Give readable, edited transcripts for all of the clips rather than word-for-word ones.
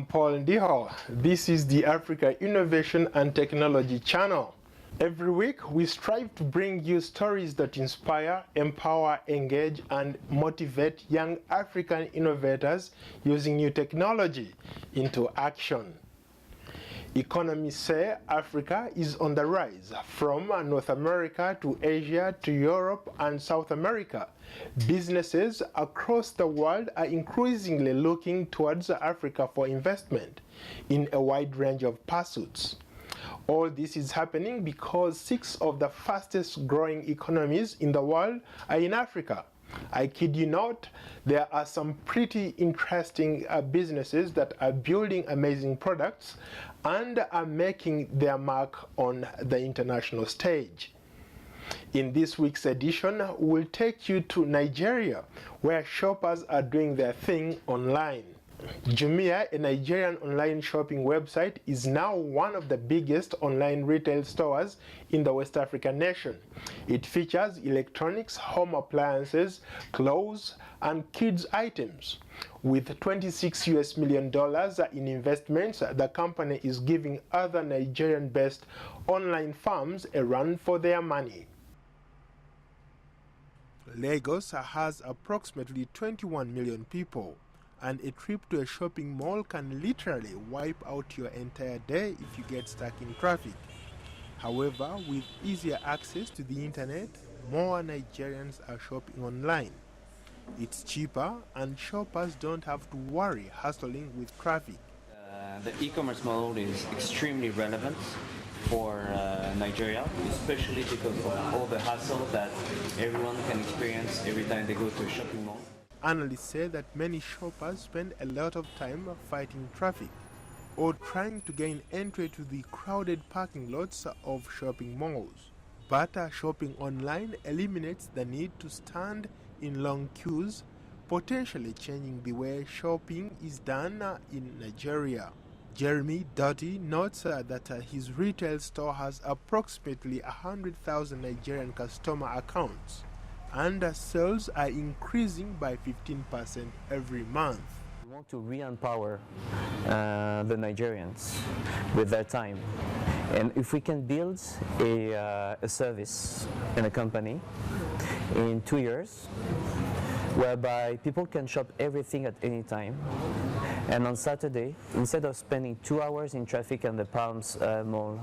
I'm Paul Ndiho. This is the Africa Innovation and Technology channel. Every week, we strive to bring you stories that inspire, empower, engage, and motivate young African innovators using new technology into action. Economists say Africa is on the rise, from North America to Asia to Europe and South America. Businesses across the world are increasingly looking towards Africa for investment in a wide range of pursuits. All this is happening because 6 of the fastest growing economies in the world are in Africa. I kid you not, there are some pretty interesting businesses that are building amazing products and are making their mark on the international stage. In this week's edition, we'll take you to Nigeria, where shoppers are doing their thing online. Jumia, a Nigerian online shopping website, is now one of the biggest online retail stores in the West African nation. It features electronics, home appliances, clothes, and kids items. With $26 million in investments, the company is giving other Nigerian-based online firms a run for their money. Lagos has approximately 21 million people, and a trip to a shopping mall can literally wipe out your entire day if you get stuck in traffic. However, with easier access to the internet, more Nigerians are shopping online. It's cheaper and shoppers don't have to worry hustling with traffic. The e-commerce model is extremely relevant for Nigeria, especially because of all the hassle that everyone can experience every time they go to a shopping mall. Analysts say that many shoppers spend a lot of time fighting traffic or trying to gain entry to the crowded parking lots of shopping malls. But shopping online eliminates the need to stand in long queues, potentially changing the way shopping is done in Nigeria. Jeremy Doutte notes that his retail store has approximately 100,000 Nigerian customer accounts, and sales are increasing by 15% every month. We want to re-empower the Nigerians with their time. And if we can build a service in a company in 2 years, whereby people can shop everything at any time, and on Saturday, instead of spending 2 hours in traffic at the Palms Mall,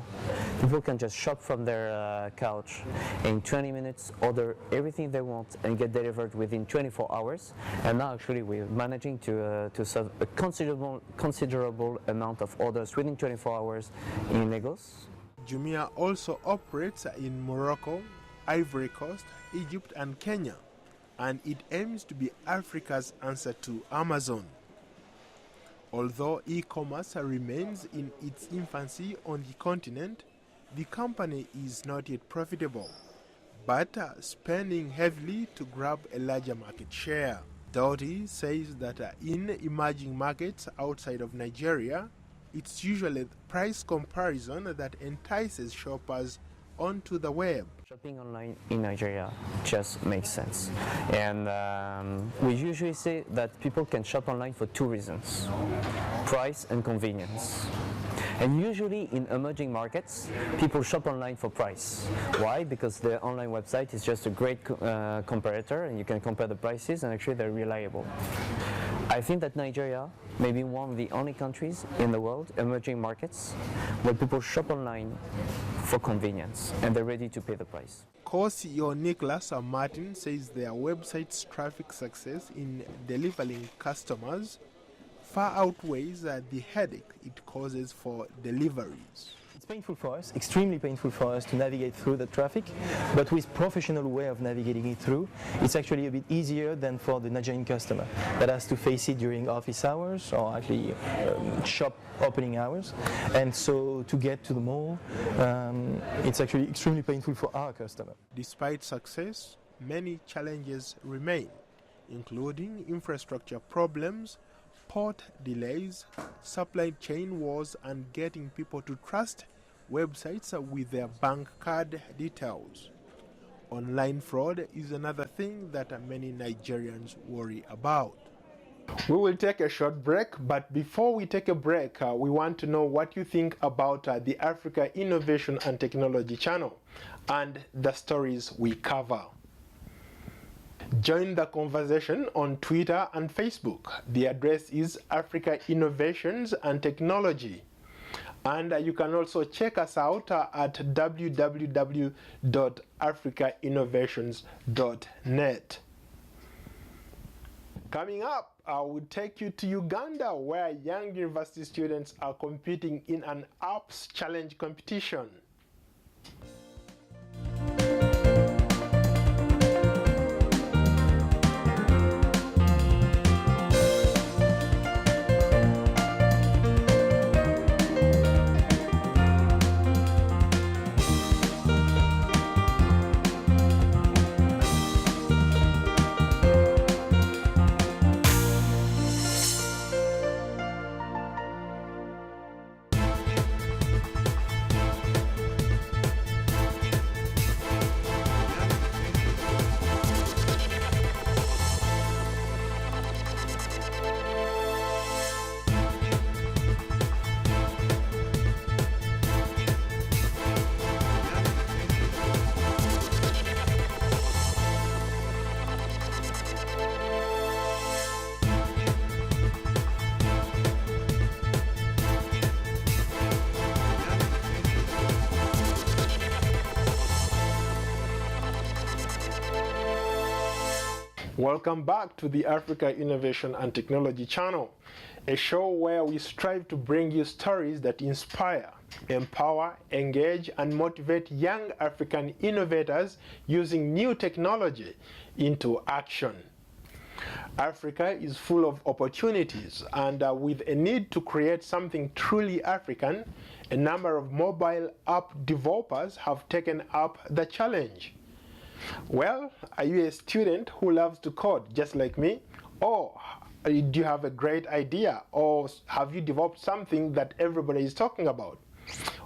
people can just shop from their couch in 20 minutes, order everything they want, and get delivered within 24 hours. And now actually we're managing to serve a considerable amount of orders within 24 hours in Lagos. Jumia also operates in Morocco, Ivory Coast, Egypt, and Kenya, and it aims to be Africa's answer to Amazon. Although e-commerce remains in its infancy on the continent, the company is not yet profitable, but spending heavily to grab a larger market share. Doutte says that in emerging markets outside of Nigeria, it's usually price comparison that entices shoppers onto the web. Shopping online in Nigeria just makes sense. And we usually say that people can shop online for 2 reasons: price and convenience. And usually in emerging markets, people shop online for price. Why? Because the online website is just a great comparator, and you can compare the prices, and actually they're reliable. I think that Nigeria may be one of the only countries in the world, emerging markets, where people shop online for convenience and they're ready to pay the price. Co-CEO Nicholas Martin says their website's traffic success in delivering customers far outweighs the headache it causes for deliveries. It's painful for us, extremely painful for us to navigate through the traffic, but with professional way of navigating it through, it's actually a bit easier than for the Nigerian customer that has to face it during office hours or actually shop opening hours. And so to get to the mall, it's actually extremely painful for our customer. Despite success, many challenges remain, including infrastructure problems, port delays, supply chain wars, and getting people to trust websites with their bank card details. Online fraud is another thing that many Nigerians worry about. We will take a short break, but before we take a break, we want to know what you think about the Africa Innovation and Technology channel and the stories we cover. Join the conversation on Twitter and Facebook. The address is Africa Innovations and Technology. And you can also check us out at www.africainnovations.net. Coming up, I will take you to Uganda, where young university students are competing in an apps challenge competition. Welcome back to the Africa Innovation and Technology channel, a show where we strive to bring you stories that inspire, empower, engage, and motivate young African innovators using new technology into action. Africa is full of opportunities, and with a need to create something truly African, a number of mobile app developers have taken up the challenge. Well, are you a student who loves to code just like me? Or do you have a great idea? Or have you developed something that everybody is talking about?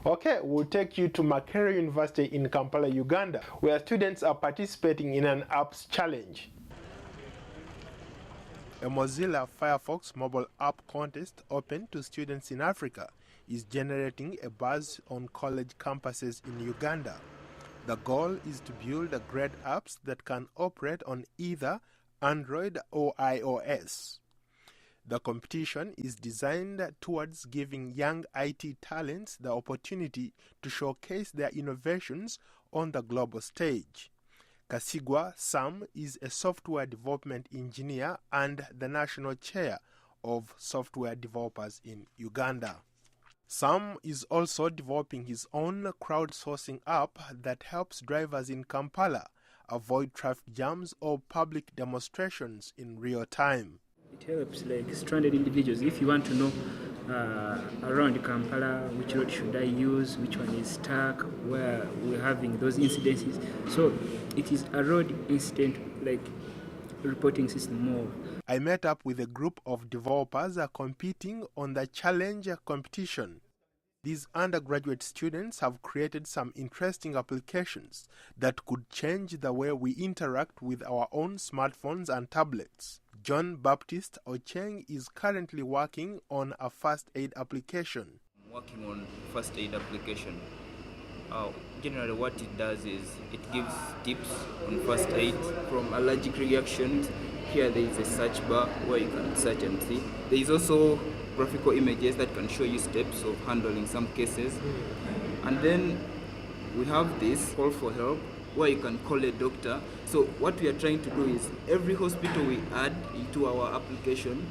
Okay, we'll take you to Makerere University in Kampala, Uganda, where students are participating in an apps challenge. A Mozilla Firefox mobile app contest open to students in Africa is generating a buzz on college campuses in Uganda. The goal is to build great apps that can operate on either Android or iOS. The competition is designed towards giving young IT talents the opportunity to showcase their innovations on the global stage. Kasigwa Sam is a software development engineer and the national chair of software developers in Uganda. Sam is also developing his own crowdsourcing app that helps drivers in Kampala avoid traffic jams or public demonstrations in real time. It helps like stranded individuals. If you want to know around Kampala, which road should I use, which one is stuck, where we're having those incidences. So it is a road incident like reporting system more. I met up with a group of developers competing on the challenge competition. These undergraduate students have created some interesting applications that could change the way we interact with our own smartphones and tablets. John Baptist Ochieng is currently working on a first aid application. I'm working on first aid application. Generally what it does is it gives tips on first aid from allergic reactions. Here there is a search bar where you can search and see. There is also graphical images that can show you steps of handling some cases. And then we have this call for help where you can call a doctor. So what we are trying to do is every hospital we add into our application,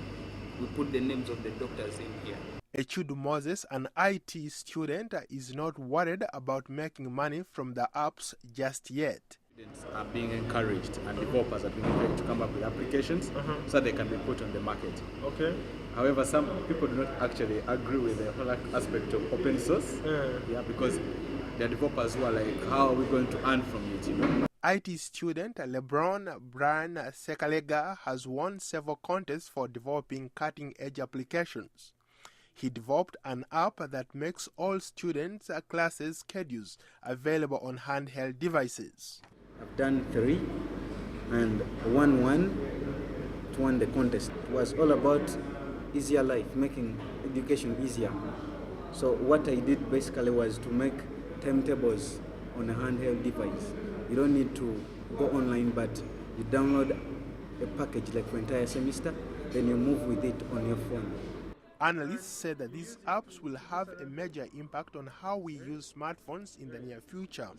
we put the names of the doctors in here. Echudu Moses, an IT student, is not worried about making money from the apps just yet. Students are being encouraged and developers are being encouraged to come up with applications so they can be put on the market. Okay. However, some people do not actually agree with the whole aspect of open source. Because there are developers who are like, how are we going to earn from it? You know? IT student LeBron Brian Sekalega has won several contests for developing cutting-edge applications. He developed an app that makes all students' classes schedules available on handheld devices. I've done 3 and 1, that won the contest. It was all about easier life, making education easier. So what I did basically was to make timetables on a handheld device. You don't need to go online, but you download a package like for entire semester, then you move with it on your phone. Analysts said that these apps will have a major impact on how we use smartphones in the near future.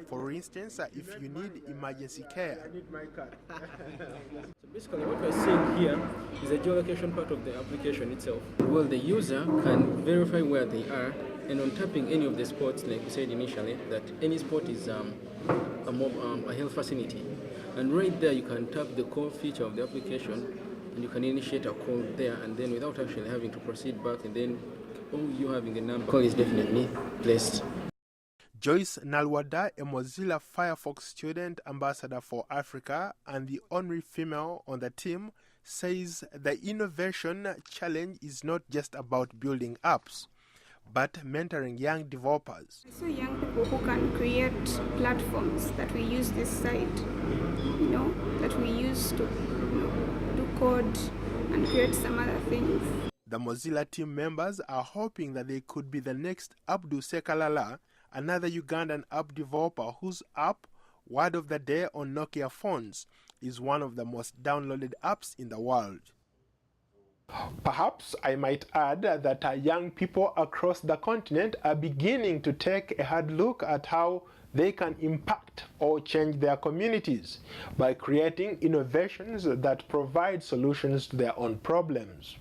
For instance, if you need emergency care. So basically what we're seeing here is the geolocation part of the application itself. Well, the user can verify where they are, and on tapping any of the spots, like we said initially, that any spot is a health facility. And right there you can tap the call feature of the application, and you can initiate a call there, and then without actually having to proceed back, and then you having a number, call is definitely placed. Joyce Nalwadda, a Mozilla Firefox student ambassador for Africa and the only female on the team, says the innovation challenge is not just about building apps, but mentoring young developers. So young people who can create platforms that we use this site, that we use to do code and create some other things. The Mozilla team members are hoping that they could be the next Abdul Sekalala, another Ugandan app developer whose app, Word of the Day on Nokia phones, is one of the most downloaded apps in the world. Perhaps I might add that young people across the continent are beginning to take a hard look at how they can impact or change their communities by creating innovations that provide solutions to their own problems.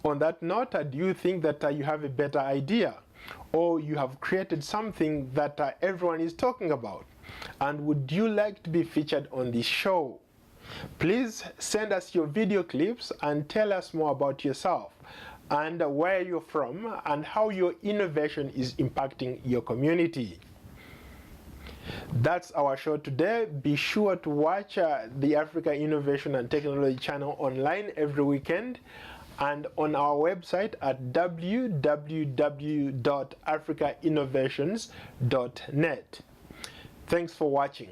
On that note, do you think that you have a better idea, or you have created something that everyone is talking about? And would you like to be featured on this show? Please send us your video clips and tell us more about yourself and where you're from and how your innovation is impacting your community. That's our show today. Be sure to watch the Africa Innovation and Technology channel online every weekend and on our website at www.africainnovations.net. Thanks for watching.